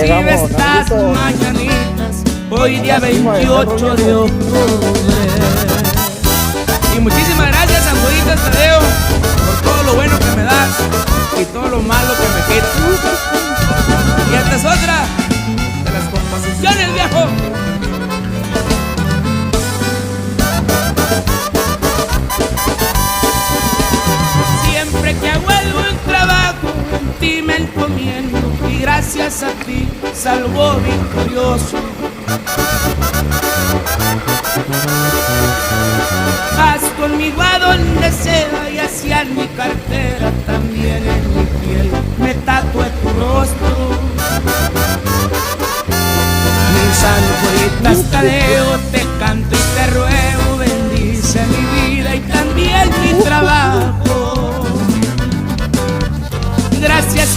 recibe estas mañanitas hoy día 28 de octubre. Y muchísimas gracias, San Juditas Tadeo, por todo lo bueno que me das y todo lo malo que me quitas. Y esta es otra de las composiciones, viejo. Siempre que hago algún trabajo, en ti me encomiendo y gracias a ti salgo victorioso. Vas conmigo a donde sea y hacia mi cartera, también en mi piel me tatué tu rostro. Mi San Juditas Tadeo, te canto y te ruego, bendice mi vida y también mi trabajo. Gracias.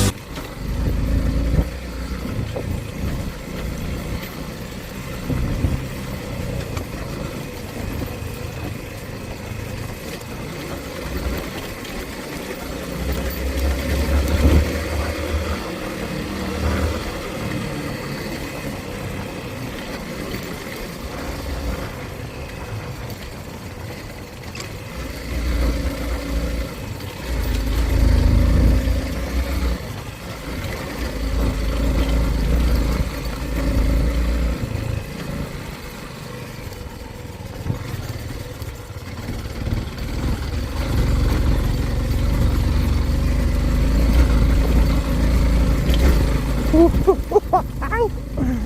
Ay.